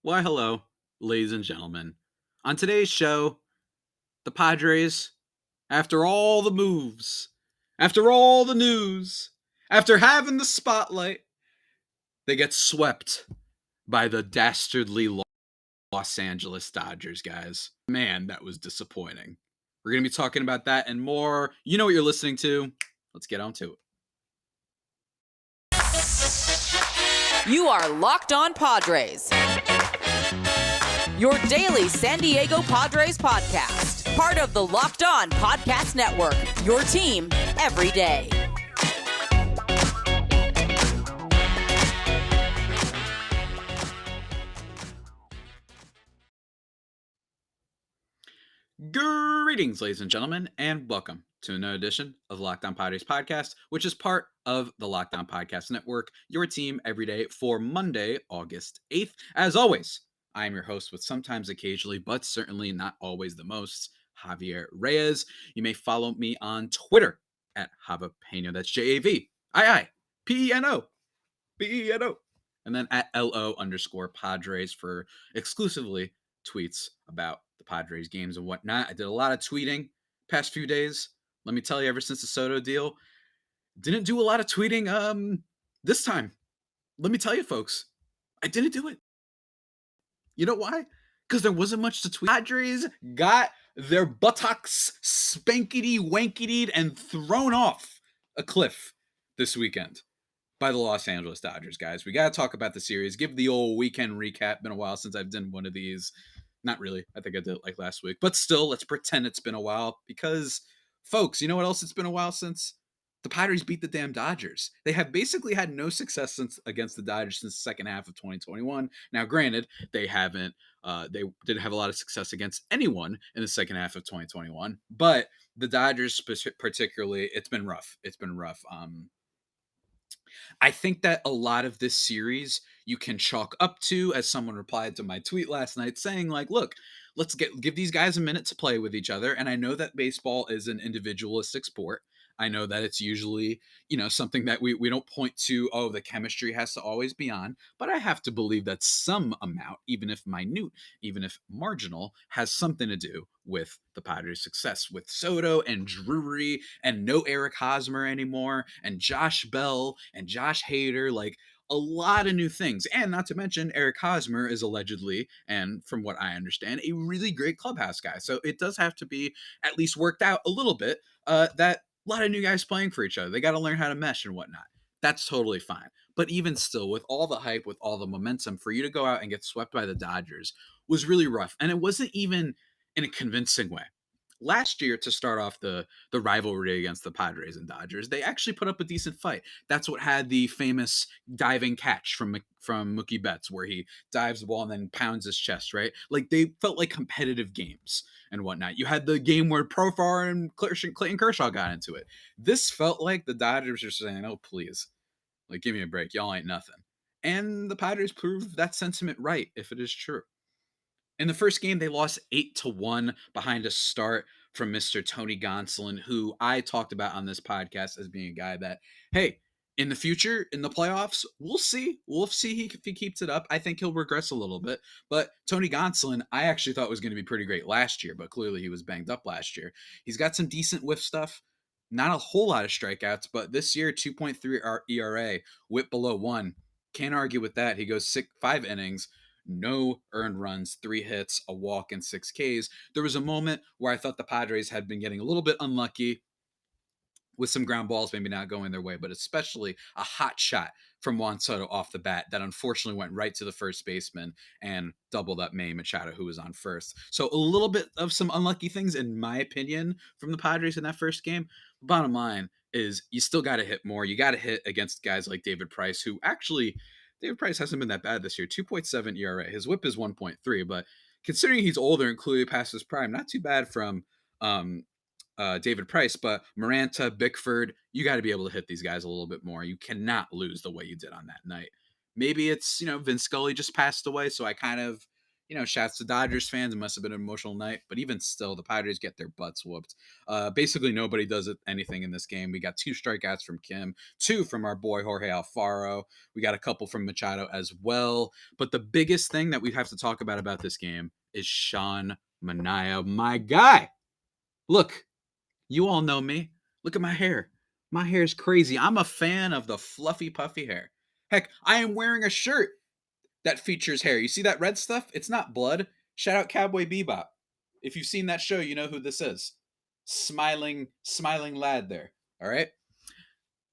Why, hello, ladies and gentlemen. On today's show, the Padres, after all the moves, after all the news, after having the spotlight, they get swept by the dastardly Los Angeles Dodgers, guys. Man, that was disappointing. We're going to be talking about that and more. You know what you're listening to. Let's get on to it. You are Locked On Padres, your daily San Diego Padres podcast. Part of the Locked On Podcast Network, your team every day. Greetings, ladies and gentlemen, and welcome to another edition of Locked On Padres podcast, which is part of the Locked On Podcast Network, your team every day for Monday, August 8th. As always, I am your host with sometimes occasionally, but certainly not always the most, Javier Reyes. You may follow me on Twitter at Javapeno. That's JAVIIPENO. BENO. And then at LO_Padres for exclusively tweets about the Padres games and whatnot. I did a lot of tweeting past few days. Let me tell you, ever since the Soto deal, didn't do a lot of tweeting this time. Let me tell you, folks, I didn't do it. You know why? Because there wasn't much to tweet. Padres got their buttocks spankety wankety and thrown off a cliff this weekend by the Los Angeles Dodgers, guys. We got to talk about the series. Give the old weekend recap. Been a while since I've done one of these. Not really. I think I did it like last week. But still, let's pretend it's been a while because, folks, you know what else it's been a while since? The Padres beat the damn Dodgers. They have basically had no success against the Dodgers since the second half of 2021. Now, granted, they didn't have a lot of success against anyone in the second half of 2021. But the Dodgers particularly, it's been rough. It's been rough. I think that a lot of this series you can chalk up to, as someone replied to my tweet last night saying, like, look, let's give these guys a minute to play with each other. And I know that baseball is an individualistic sport. I know that it's usually, something that we don't point to, oh, the chemistry has to always be on. But I have to believe that some amount, even if minute, even if marginal, has something to do with the Padres' success with Soto and Drury and no Eric Hosmer anymore and Josh Bell and Josh Hader, like a lot of new things. And not to mention, Eric Hosmer is allegedly, and from what I understand, a really great clubhouse guy. So it does have to be at least worked out a little bit that a lot of new guys playing for each other. They got to learn how to mesh and whatnot. That's totally fine. But even still, with all the hype, with all the momentum, for you to go out and get swept by the Dodgers was really rough. And it wasn't even in a convincing way. Last year, to start off the rivalry against the Padres and Dodgers, they actually put up a decent fight. That's what had the famous diving catch from Mookie Betts, where he dives the ball and then pounds his chest, right? Like, they felt like competitive games and whatnot. You had the game where Profar and Clayton Kershaw got into it. This felt like the Dodgers are saying, oh, please, like, give me a break. Y'all ain't nothing. And the Padres proved that sentiment right, if it is true. In the first game, they lost 8-1 behind a start from Mr. Tony Gonsolin, who I talked about on this podcast as being a guy that, hey, in the future, in the playoffs, we'll see. We'll see if he keeps it up. I think he'll regress a little bit. But Tony Gonsolin, I actually thought was going to be pretty great last year, but clearly he was banged up last year. He's got some decent whiff stuff. Not a whole lot of strikeouts, but this year, 2.3 ERA, whip below 1. Can't argue with that. He goes 5 innings, no earned runs, 3 hits, a walk, and 6 Ks. There was a moment where I thought the Padres had been getting a little bit unlucky with some ground balls maybe not going their way, but especially a hot shot from Juan Soto off the bat that unfortunately went right to the first baseman and doubled up Manny Machado, who was on first. So a little bit of some unlucky things, in my opinion, from the Padres in that first game. Bottom line is you still got to hit more. You got to hit against guys like David Price, who actually, David Price hasn't been that bad this year. 2.7 ERA. His whip is 1.3, but considering he's older and clearly past his prime, not too bad from David Price, but Maranta, Bickford, you got to be able to hit these guys a little bit more. You cannot lose the way you did on that night. Maybe it's, Vince Scully just passed away, so I kind of, shouts to Dodgers fans. It must have been an emotional night, but even still, the Padres get their butts whooped. Basically, nobody does anything in this game. We got 2 strikeouts from Kim, 2 from our boy Jorge Alfaro. We got a couple from Machado as well. But the biggest thing that we have to talk about this game is Sean Manaea, my guy. Look, you all know me. Look at my hair. My hair is crazy. I'm a fan of the fluffy, puffy hair. Heck, I am wearing a shirt that features hair. You see that red stuff? It's not blood. Shout out Cowboy Bebop. If you've seen that show, you know who this is. Smiling lad there. All right.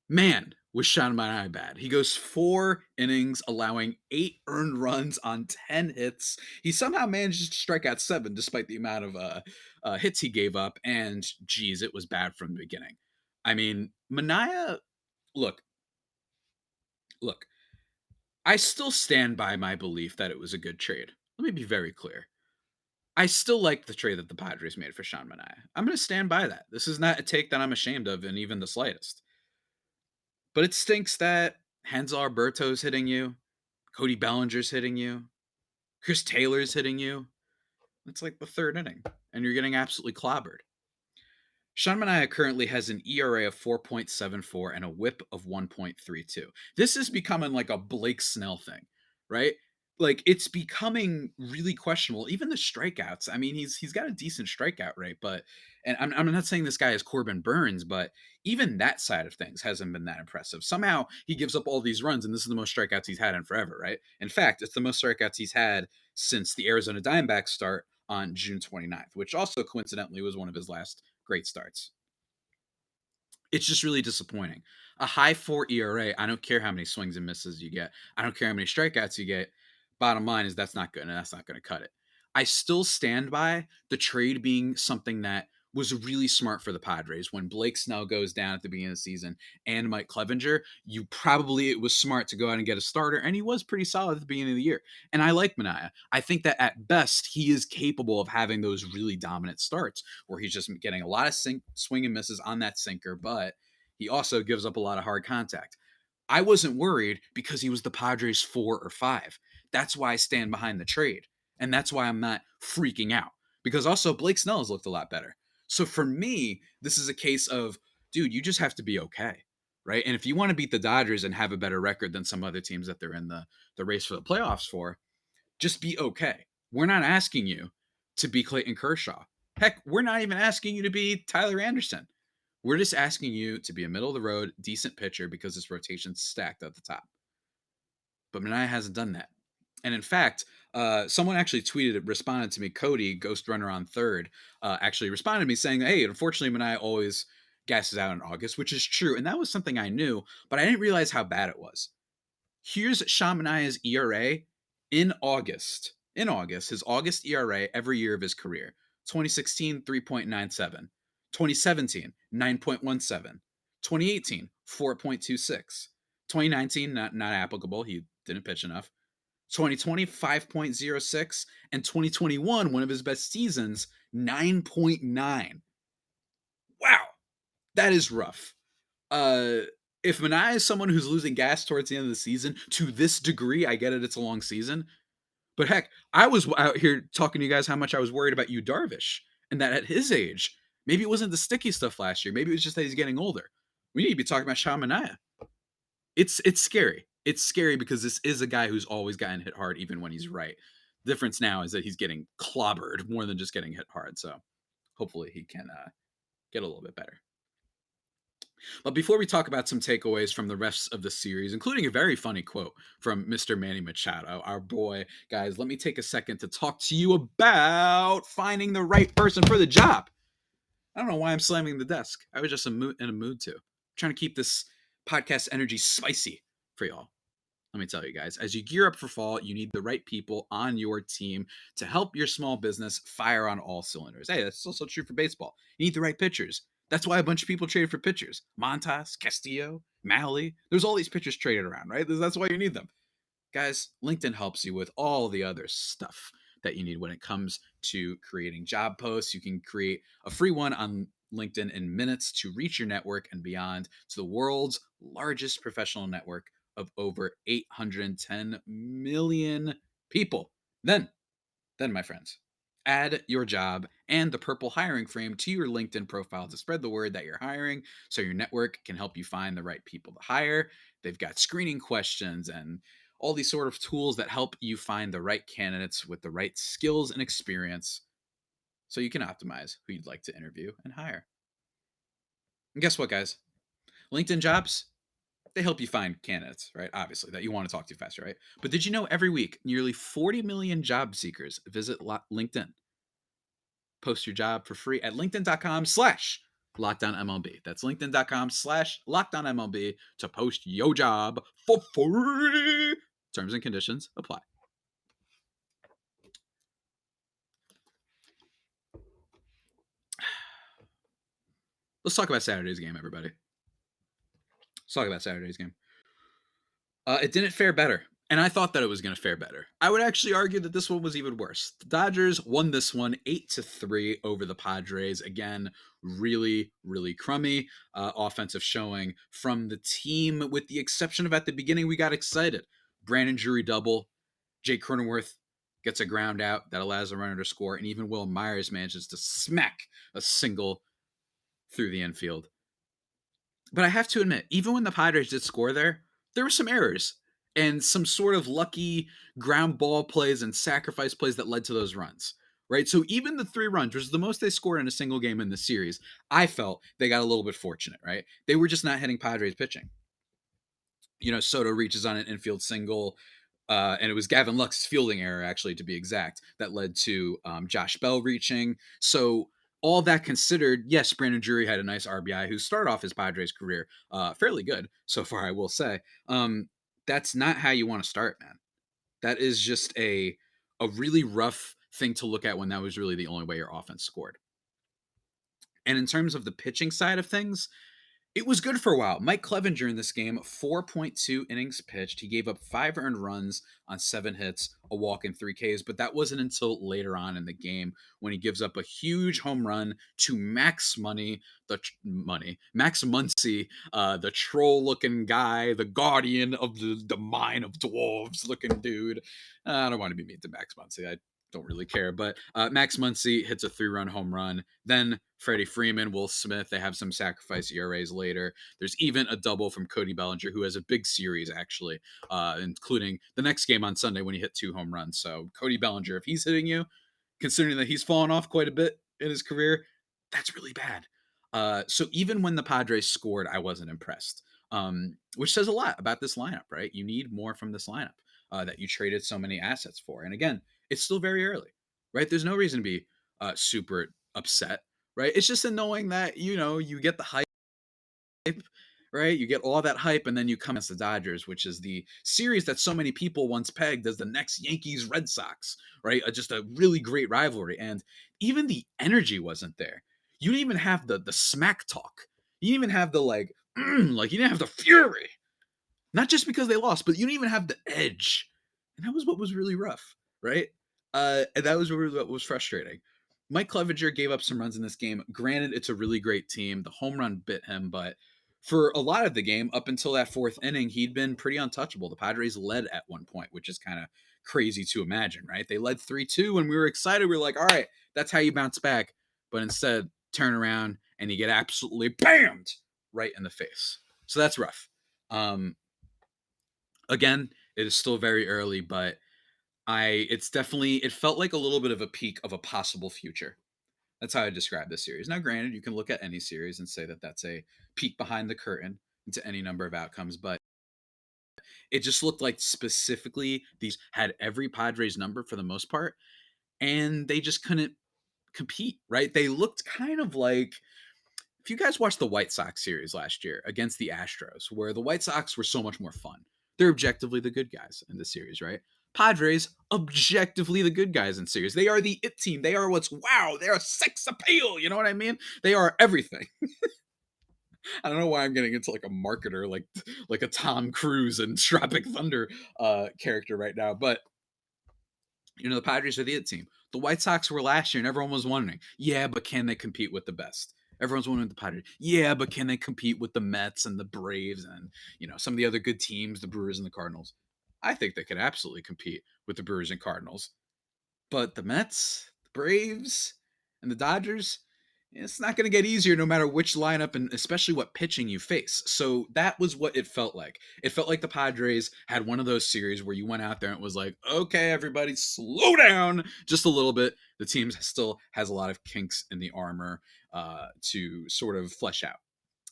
Man, was Sean Manaea bad. He goes 4 innings, allowing 8 earned runs on 10 hits. He somehow manages to strike out 7 despite the amount of hits he gave up. And geez, it was bad from the beginning. I mean, Manaea, look, look, I still stand by my belief that it was a good trade. Let me be very clear. I still like the trade that the Padres made for Sean Manaea. I'm going to stand by that. This is not a take that I'm ashamed of in even the slightest. But it stinks that Hansel Alberto's hitting you, Cody Bellinger's hitting you, Chris Taylor's hitting you. It's like the 3rd inning, and you're getting absolutely clobbered. Sean Manaea currently has an ERA of 4.74 and a whip of 1.32. This is becoming like a Blake Snell thing, right? Like it's becoming really questionable. Even the strikeouts. I mean, he's got a decent strikeout rate, but and I'm not saying this guy is Corbin Burns, but even that side of things hasn't been that impressive. Somehow he gives up all these runs, and this is the most strikeouts he's had in forever, right? In fact, it's the most strikeouts he's had since the Arizona Diamondbacks start on June 29th, which also coincidentally was one of his last great starts. It's just really disappointing. A high 4 ERA, I don't care how many swings and misses you get. I don't care how many strikeouts you get. Bottom line is that's not good, and that's not going to cut it. I still stand by the trade being something that was really smart for the Padres. When Blake Snell goes down at the beginning of the season and Mike Clevenger, it was smart to go out and get a starter, and he was pretty solid at the beginning of the year. And I like Manaea. I think that at best he is capable of having those really dominant starts where he's just getting a lot of swing and misses on that sinker, but he also gives up a lot of hard contact. I wasn't worried because he was the Padres 4 or 5. That's why I stand behind the trade. And that's why I'm not freaking out. Because also Blake Snell has looked a lot better. So for me, this is a case of, dude, you just have to be okay. Right. And if you want to beat the Dodgers and have a better record than some other teams that they're in the race for the playoffs for, just be okay. We're not asking you to be Clayton Kershaw. Heck, we're not even asking you to be Tyler Anderson. We're just asking you to be a middle of the road, decent pitcher because this rotation's stacked at the top. But Manaea hasn't done that. And in fact, someone actually responded to me. Cody, Ghost Runner on third, actually responded to me saying, hey, unfortunately, Manaea always gasses out in August, which is true. And that was something I knew, but I didn't realize how bad it was. Here's Sean Manaea's ERA in August. In August, his August ERA every year of his career. 2016, 3.97. 2017, 9.17. 2018, 4.26. 2019, not applicable. He didn't pitch enough. 2020, 5.06. And 2021, one of his best seasons, 9.9. Wow, that is rough. If Manaea is someone who's losing gas towards the end of the season to this degree, I get it, it's a long season. But heck, I was out here talking to you guys how much I was worried about you, Darvish, and that at his age, maybe it wasn't the sticky stuff last year. Maybe it was just that he's getting older. We need to be talking about Sean Manaea. It's scary. It's scary because this is a guy who's always gotten hit hard, even when he's right. The difference now is that he's getting clobbered more than just getting hit hard. So hopefully he can get a little bit better. But before we talk about some takeaways from the rest of the series, including a very funny quote from Mr. Manny Machado, our boy, guys, let me take a second to talk to you about finding the right person for the job. I don't know why I'm slamming the desk. I was just in a mood to. I'm trying to keep this podcast energy spicy for y'all. Let me tell you guys, as you gear up for fall, you need the right people on your team to help your small business fire on all cylinders. Hey, that's also true for baseball. You need the right pitchers. That's why a bunch of people traded for pitchers. Montas, Castillo, Malley. There's all these pitchers traded around, right? That's why you need them. Guys, LinkedIn helps you with all the other stuff that you need when it comes to creating job posts. You can create a free one on LinkedIn in minutes to reach your network and beyond to the world's largest professional network of over 810 million people. Then Then, my friends, add your job and the purple hiring frame to your LinkedIn profile to spread the word that you're hiring so your network can help you find the right people to hire. They've got screening questions and all these sort of tools that help you find the right candidates with the right skills and experience so you can optimize who you'd like to interview and hire. And guess what, guys? LinkedIn jobs, they help you find candidates, right? Obviously, that you want to talk to faster, right? But did you know every week, nearly 40 million job seekers visit LinkedIn? Post your job for free at linkedin.com/LockedOnMLB. That's linkedin.com/LockedOnMLB to post your job for free. Terms and conditions apply. Let's talk about Saturday's game, everybody. Let's talk about Saturday's game. It didn't fare better. And I thought that it was going to fare better. I would actually argue that this one was even worse. The Dodgers won this one 8-3 over the Padres. Again, really, really crummy offensive showing from the team, with the exception of at the beginning, we got excited. Brandon Drury double. Jake Cronenworth gets a ground out that allows the runner to score. And even Will Myers manages to smack a single through the infield. But I have to admit, even when the Padres did score there were some errors and some sort of lucky ground ball plays and sacrifice plays that led to those runs. Right. So even the 3 runs, which is the most they scored in a single game in the series, I felt they got a little bit fortunate, right? They were just not hitting Padres pitching. Soto reaches on an infield single, and it was Gavin Lux's fielding error, actually, to be exact, that led to Josh Bell reaching. So all that considered, yes, Brandon Drury had a nice RBI, who started off his Padres career fairly good so far, I will say. That's not how you want to start, man. That is just a really rough thing to look at when that was really the only way your offense scored. And in terms of the pitching side of things, it was good for a while. Mike Clevenger in this game, 4.2 innings pitched. He gave up 5 earned runs on 7 hits, a walk, and 3 Ks. But that wasn't until later on in the game when he gives up a huge home run to Max Muncy, the troll-looking guy, the guardian of the mine of dwarves looking dude. I don't want to be mean to Max Muncy. I don't really care. But Max Muncy hits a 3-run home run. Then Freddie Freeman, Will Smith, they have some sacrifice ERAs later. There's even a double from Cody Bellinger, who has a big series, actually, including the next game on Sunday when he hit 2 home runs. So Cody Bellinger, if he's hitting you, considering that he's fallen off quite a bit in his career, that's really bad. So even when the Padres scored, I wasn't impressed, which says a lot about this lineup, right? You need more from this lineup that you traded so many assets for. And again, it's still very early, right? There's no reason to be super upset, right? It's just annoying that, you get the hype, right? You get all that hype, and then you come against the Dodgers, which is the series that so many people once pegged as the next Yankees Red Sox, right? Just a really great rivalry. And even the energy wasn't there. You didn't even have the smack talk. You didn't even have the like you didn't have the fury. Not just because they lost, but you didn't even have the edge. And that was what was really rough, right? And that was really what was frustrating. Mike Clevenger gave up some runs in this game. Granted, it's a really great team. The home run bit him, but for a lot of the game, up until that 4th inning, he'd been pretty untouchable. The Padres led at one point, which is kind of crazy to imagine, right? They led 3-2, and we were excited. We were like, all right, that's how you bounce back. But instead, turn around and you get absolutely bammed right in the face. So that's rough. Again, it is still very early, but it felt like a little bit of a peak of a possible future. That's how I describe this series. Now, granted, you can look at any series and say that that's a peek behind the curtain into any number of outcomes, but it just looked like specifically these had every Padres number for the most part, and they just couldn't compete, right? They looked kind of like, if you guys watched the White Sox series last year against the Astros, where the White Sox were so much more fun, they're objectively the good guys in the series, right? Padres, objectively the good guys in series. They are the it team. They are wow. They are sex appeal. You know what I mean? They are everything. I don't know why I'm getting into like a marketer, like a Tom Cruise and Tropic Thunder character right now, but the Padres are the it team. The White Sox were last year, and everyone was wondering, yeah, but can they compete with the best? Everyone's wondering the Padres. Yeah, but can they compete with the Mets and the Braves and some of the other good teams, the Brewers and the Cardinals? I think they could absolutely compete with the Brewers and Cardinals. But the Mets, the Braves, and the Dodgers, it's not going to get easier no matter which lineup and especially what pitching you face. So that was what it felt like. It felt like the Padres had one of those series where you went out there and it was like, okay, everybody, slow down just a little bit. The team still has a lot of kinks in the armor to sort of flesh out.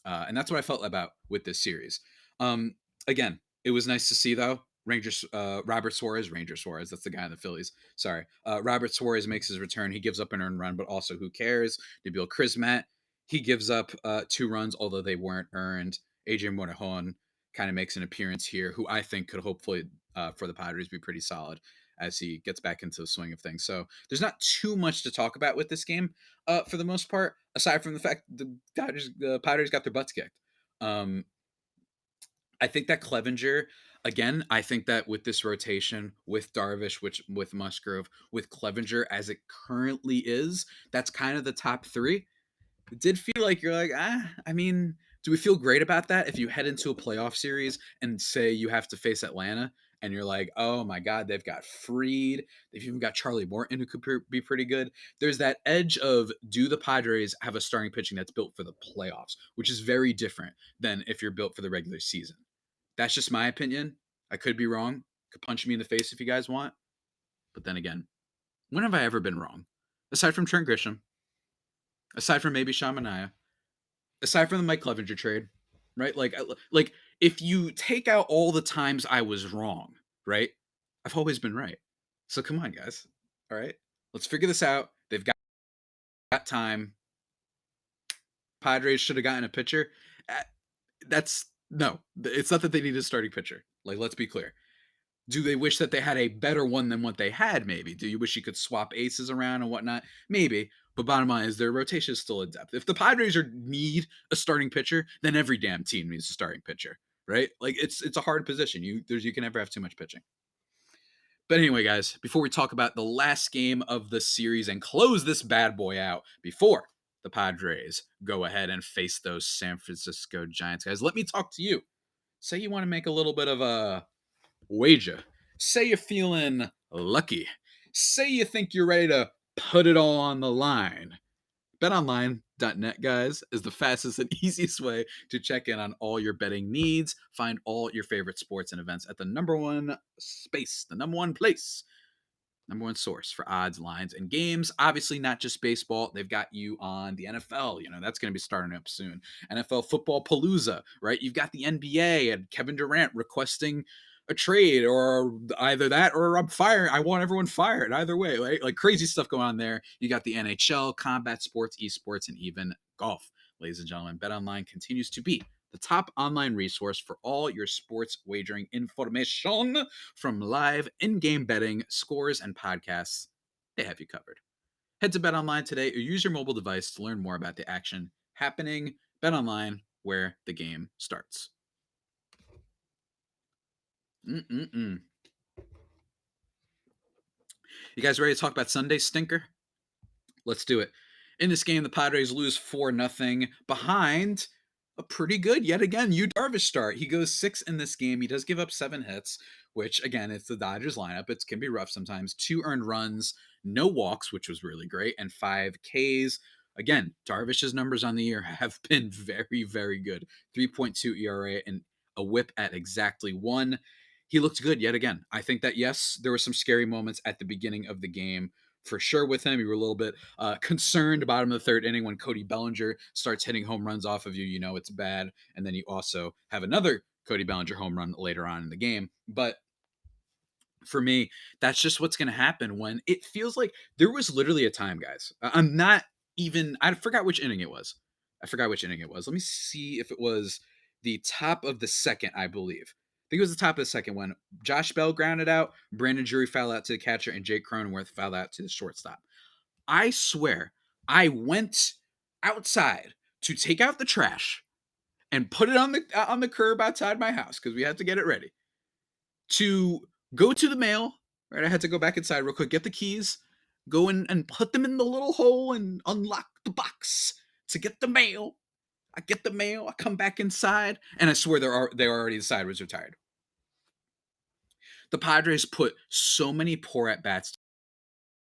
And that's what I felt about with this series. Um, Again, it was nice to see though. Rangers, Robert Suarez, Ranger Suarez, that's the guy in the Phillies. Sorry. Robert Suarez makes his return. He gives up an earned run, but also who cares? Nabil Krismat, he gives up 2 runs, although they weren't earned. Adrian Morejon kind of makes an appearance here, who I think could hopefully, for the Padres, be pretty solid as he gets back into the swing of things. So there's not too much to talk about with this game for the most part, aside from the fact the Padres got their butts kicked. Um, I think that Clevenger, again, I think that with this rotation, with Darvish, which with Musgrove, with Clevenger as it currently is, that's kind of the top three. It did feel like you're like, I mean, do we feel great about that if you head into a playoff series and say you have to face Atlanta and you're like, oh my God, they've got Freed, they've even got Charlie Morton who could be pretty good. There's that edge of do the Padres have a starting pitching that's built for the playoffs, which is very different than if you're built for the regular season. That's just my opinion. I could be wrong. Could punch me in the face if you guys want. But then again, when have I ever been wrong? Aside from Trent Grisham, aside from maybe Sean Manaea, aside from the Mike Clevenger trade, right? Like if you take out all the times I was wrong, right? I've always been right. So come on, guys. All right, let's figure this out. They've got time. Padres should have gotten a pitcher. Uh, That's no. It's not that they need a starting pitcher. Like, let's be clear. Do they wish that they had a better one than what they had? Maybe. Do you wish you could swap aces around and whatnot? Maybe. But bottom line is their rotation is still in depth. If the Padres need a starting pitcher, then every damn team needs a starting pitcher, right? Like it's a hard position. You can never have too much pitching. But anyway, guys, before we talk about the last game of the series and close this bad boy out before the Padres go ahead and face those San Francisco Giants, guys, let me talk to you. Say you want to make a little bit of a wager. Say you're feeling lucky. Say you think you're ready to put it all on the line. BetOnline.net, guys, is the fastest and easiest way to check in on all your betting needs. Find all your favorite sports and events at the number one space, the number one place, number one source for odds, lines, and games. Obviously, not just baseball. They've got you on the NFL. You know, that's going to be starting up soon. NFL Football Palooza, right? You've got the NBA and Kevin Durant requesting a trade or either that or I'm fired. I want everyone fired. Either way, right? Like crazy stuff going on there. You got the NHL, combat sports, esports, and even golf. Ladies and gentlemen, BetOnline continues to be the top online resource for all your sports wagering information from live in-game betting, scores, and podcasts. They have you covered. Head to BetOnline today or use your mobile device to learn more about the action happening. BetOnline, where the game starts. Mm-mm-mm. You guys ready to talk about Sunday stinker? Let's do it. In this game, the Padres lose 4-0 behind a pretty good, yet again, Yu Darvish start. He goes 6 in this game. He does give up 7 hits, which, again, it's the Dodgers lineup. It can be rough sometimes. 2 earned runs, no walks, which was really great, and 5 Ks. Again, Darvish's numbers on the year have been very, very good. 3.2 ERA and a whip at exactly 1. He looked good yet again. I think that, yes, there were some scary moments at the beginning of the game for sure with him. You were a little bit concerned about him in the third inning when Cody Bellinger starts hitting home runs off of you. You know it's bad. And then you also have another Cody Bellinger home run later on in the game. But for me, that's just what's going to happen when it feels like there was literally a time, guys. I'm not even, I forgot which inning it was. I forgot which inning it was. Let me see if it was the top of the second, I believe. I think it was the top of the second when Josh Bell grounded out, Brandon Drury fouled out to the catcher, and Jake Cronenworth fouled out to the shortstop. I swear, I went outside to take out the trash and put it on the curb outside my house because we had to get it ready to go to the mail. Right, I had to go back inside real quick, get the keys, go in and put them in the little hole and unlock the box to get the mail. I get the mail. I come back inside, and I swear they're already inside. Was retired. The Padres put so many poor at bats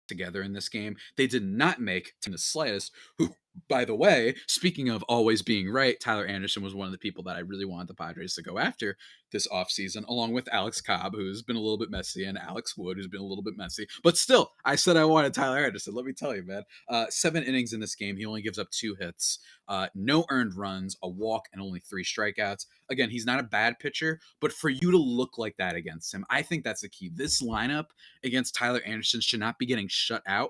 together in this game. They did not make in the slightest. Who, by the way, speaking of always being right, Tyler Anderson was one of the people that I really wanted the Padres to go after this offseason, along with Alex Cobb, who's been a little bit messy, and Alex Wood, who's been a little bit messy. But still, I said I wanted Tyler Anderson. Let me tell you, man. 7 innings in this game. He only gives up 2 hits, no earned runs, a walk, and only 3 strikeouts. Again, he's not a bad pitcher, but for you to look like that against him, I think that's the key. This lineup against Tyler Anderson should not be getting shut out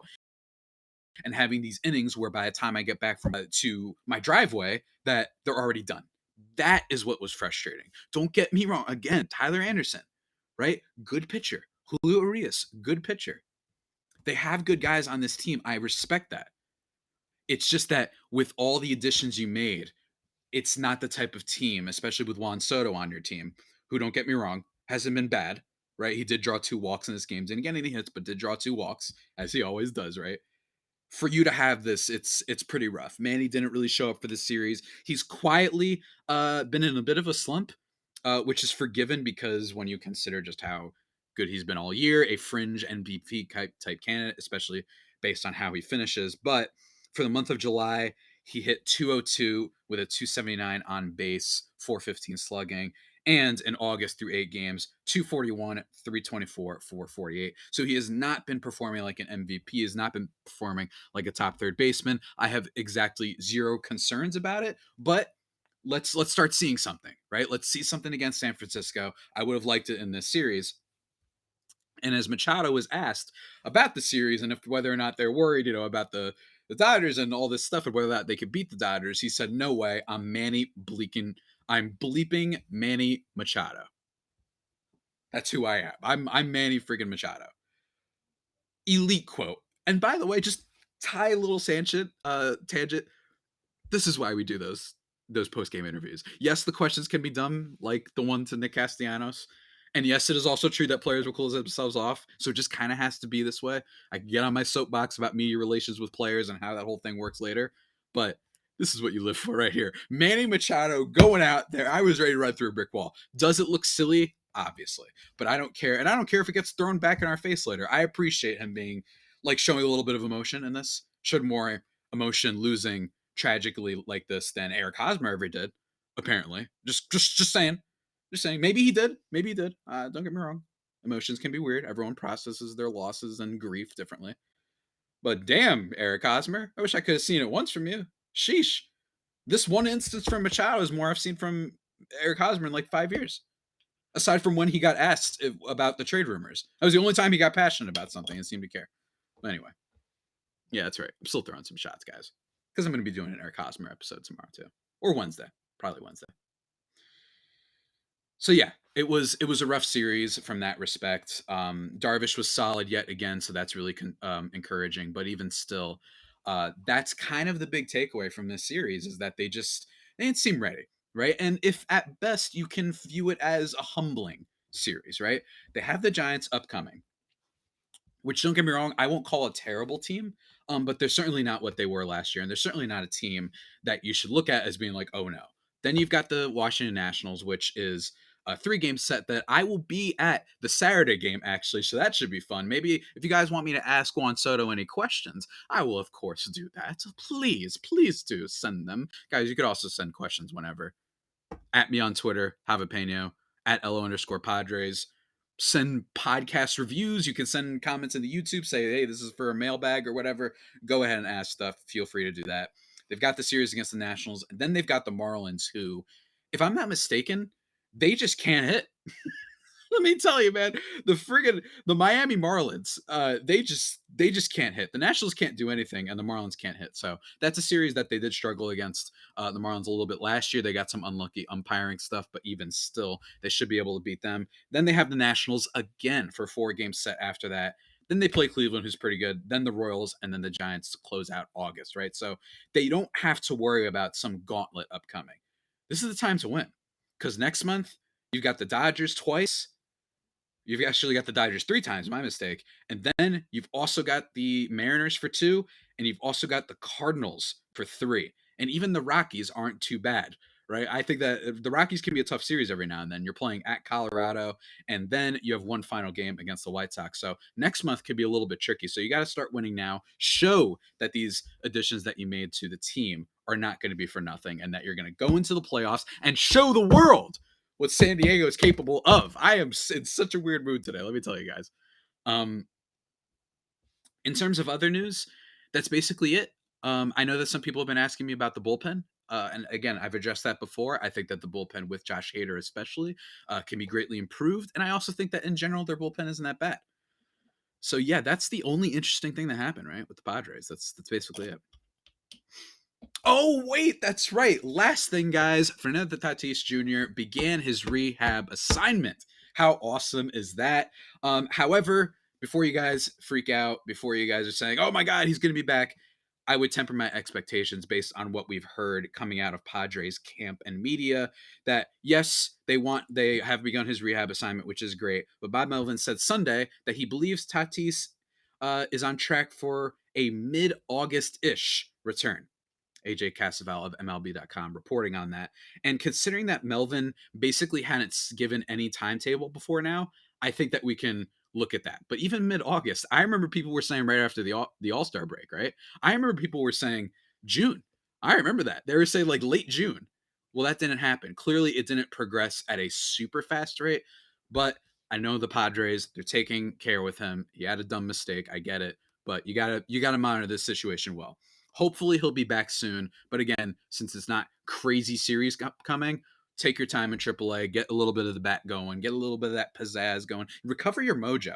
and having these innings where by the time I get back from to my driveway that they're already done. That is what was frustrating. Don't get me wrong. Again, Tyler Anderson, right? Good pitcher. Julio Urias, good pitcher. They have good guys on this team. I respect that. It's just that with all the additions you made, it's not the type of team, especially with Juan Soto on your team, who, don't get me wrong, hasn't been bad, right? He did draw 2 walks in this game. Didn't get any hits, but did draw 2 walks, as he always does, right? For you to have this, it's pretty rough. Manny didn't really show up for this series. He's quietly been in a bit of a slump, which is forgiven because when you consider just how good he's been all year, a fringe MVP type candidate, especially based on how he finishes. But for the month of July, he hit 202 with a 279 on base, 415 slugging. And in August through 8 games, 241, 324, 448. So he has not been performing like an MVP, has not been performing like a top third baseman. I have exactly zero concerns about it, but let's start seeing something, right? Let's see something against San Francisco. I would have liked it in this series. And as Machado was asked about the series and if whether or not they're worried, about the Dodgers and all this stuff and whether or not they could beat the Dodgers, he said, "No way. I'm bleeping Manny Machado. That's who I am. I'm Manny friggin' Machado." Elite quote. And by the way, just tie a little tangent. This is why we do those post game interviews. Yes, the questions can be dumb, like the one to Nick Castellanos. And yes, it is also true that players will close themselves off. So it just kind of has to be this way. I can get on my soapbox about media relations with players and how that whole thing works later. But this is what you live for right here. Manny Machado going out there. I was ready to run through a brick wall. Does it look silly? Obviously. But I don't care. And I don't care if it gets thrown back in our face later. I appreciate him being like showing a little bit of emotion in this. Showed more emotion losing tragically like this than Eric Hosmer ever did, apparently. Just saying. Just saying. Maybe he did. Maybe he did. Don't get me wrong. Emotions can be weird. Everyone processes their losses and grief differently. But damn, Eric Hosmer, I wish I could have seen it once from you. Sheesh. This one instance from Machado is more I've seen from Eric Hosmer in like 5 years. Aside from when he got asked about the trade rumors. That was the only time he got passionate about something and seemed to care. But anyway. Yeah, that's right. I'm still throwing some shots, guys. Because I'm going to be doing an Eric Hosmer episode tomorrow, too. Or Wednesday. Probably Wednesday. So yeah, it was a rough series from that respect. Darvish was solid yet again, so that's really encouraging. But even still, that's kind of the big takeaway from this series is that they didn't seem ready, right? And if at best you can view it as a humbling series, right? They have the Giants upcoming, which don't get me wrong, I won't call a terrible team, but they're certainly not what they were last year, and they're certainly not a team that you should look at as being like, oh no. Then you've got the Washington Nationals, which is a 3 game set that I will be at the Saturday game actually, so that should be fun. Maybe if you guys want me to ask Juan Soto any questions, I will of course do that. So please do send them, guys. You could also send questions whenever at me on Twitter, Javapeno, at LO_Padres. Send podcast reviews. You can send comments in the YouTube, say, hey, this is for a mailbag or whatever. Go ahead and ask stuff. Feel free to do that. They've got the series against the Nationals, and then they've got the Marlins, who, if I'm not mistaken, they just can't hit. Let me tell you, man, the Miami Marlins, they just can't hit. The Nationals can't do anything, and the Marlins can't hit. So that's a series that they did struggle against the Marlins a little bit last year. They got some unlucky umpiring stuff, but even still, they should be able to beat them. Then they have the Nationals again for a 4 game set after that. Then they play Cleveland, who's pretty good. Then the Royals, and then the Giants to close out August, right? So they don't have to worry about some gauntlet upcoming. This is the time to win because next month you've got the Dodgers twice. You've actually got the Dodgers 3 times, my mistake. And then you've also got the Mariners for 2, and you've also got the Cardinals for 3. And even the Rockies aren't too bad, right? I think that the Rockies can be a tough series every now and then. You're playing at Colorado, and then you have one final game against the White Sox. So next month could be a little bit tricky. So you got to start winning now. Show that these additions that you made to the team are not going to be for nothing, and that you're going to go into the playoffs and show the world what San Diego is capable of. I am in such a weird mood today. Let me tell you guys. Um, in terms of other news, that's basically it. I know that some people have been asking me about the bullpen. And again, I've addressed that before. I think that the bullpen with Josh Hader, especially, can be greatly improved. And I also think that in general, their bullpen isn't that bad. So yeah, that's the only interesting thing that happened, right, with the Padres. That's basically it. Oh, wait, that's right. Last thing, guys, Fernando Tatis Jr. began his rehab assignment. How awesome is that? However, before you guys freak out, before you guys are saying, oh my God, he's going to be back, I would temper my expectations based on what we've heard coming out of Padres camp and media that yes, they have begun his rehab assignment, which is great. But Bob Melvin said Sunday that he believes Tatis is on track for a mid-August-ish return. AJ Casaval of MLB.com reporting on that. And considering that Melvin basically hadn't given any timetable before now, I think that we can look at that. But even mid-August, I remember people were saying right after the All-Star break, right? I remember people were saying June. I remember that. They were saying like late June. Well, that didn't happen. Clearly, it didn't progress at a super fast rate, but I know the Padres, they're taking care with him. He had a dumb mistake. I get it, but you gotta monitor this situation well. Hopefully he'll be back soon. But again, since it's not crazy series coming, take your time in AAA, get a little bit of the bat going, get a little bit of that pizzazz going, recover your mojo.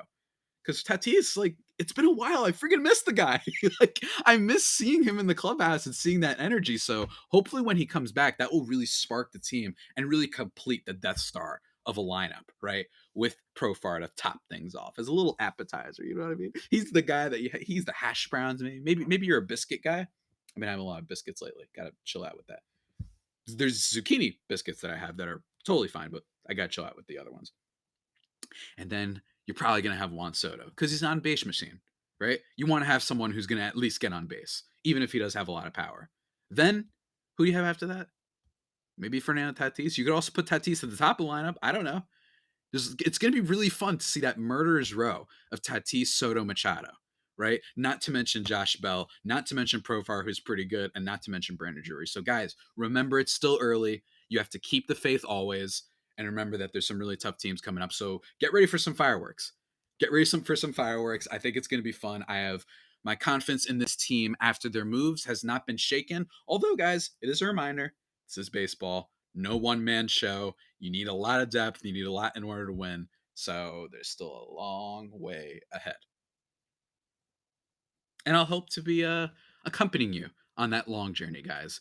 Because Tatis, like, it's been a while. I freaking miss the guy. Like, I miss seeing him in the clubhouse and seeing that energy. So hopefully when he comes back, that will really spark the team and really complete the Death Star of a lineup, right? With Profar to top things off as a little appetizer. You know what I mean? He's the guy that he's the hash browns. Maybe you're a biscuit guy. I mean, I have a lot of biscuits lately. Gotta chill out with that. There's zucchini biscuits that I have that are totally fine, but I gotta chill out with the other ones. And then you're probably going to have Juan Soto because he's an on base machine, right? You want to have someone who's going to at least get on base, even if he does have a lot of power. Then who do you have after that? Maybe Fernando Tatis. You could also put Tatis at the top of the lineup. I don't know. It's going to be really fun to see that murderer's row of Tatis, Soto, Machado, right? Not to mention Josh Bell, not to mention Profar, who's pretty good, and not to mention Brandon Drury. So, guys, remember it's still early. You have to keep the faith always, and remember that there's some really tough teams coming up. So, get ready for some fireworks. Get ready for some fireworks. I think it's going to be fun. I have my confidence in this team after their moves has not been shaken. Although, guys, it is a reminder this is baseball. No one man show. You need a lot of depth. You need a lot in order to win. So there's still a long way ahead. And I'll hope to be accompanying you on that long journey, guys.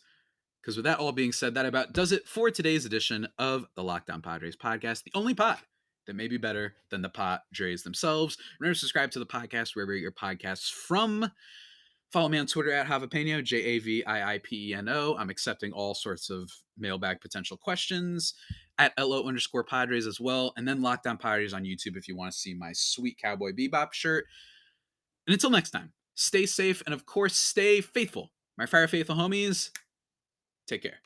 Because with that all being said, that about does it for today's edition of the Locked On Padres podcast, the only pod that may be better than the Padres themselves. Remember to subscribe to the podcast wherever you get your podcasts from. Follow me on Twitter at Javipeno, JAVIIPENO. I'm accepting all sorts of mailbag potential questions at LO_Padres as well. And then Locked On Padres on YouTube if you want to see my sweet Cowboy Bebop shirt. And until next time, stay safe and of course, stay faithful. My Fire Faithful homies, take care.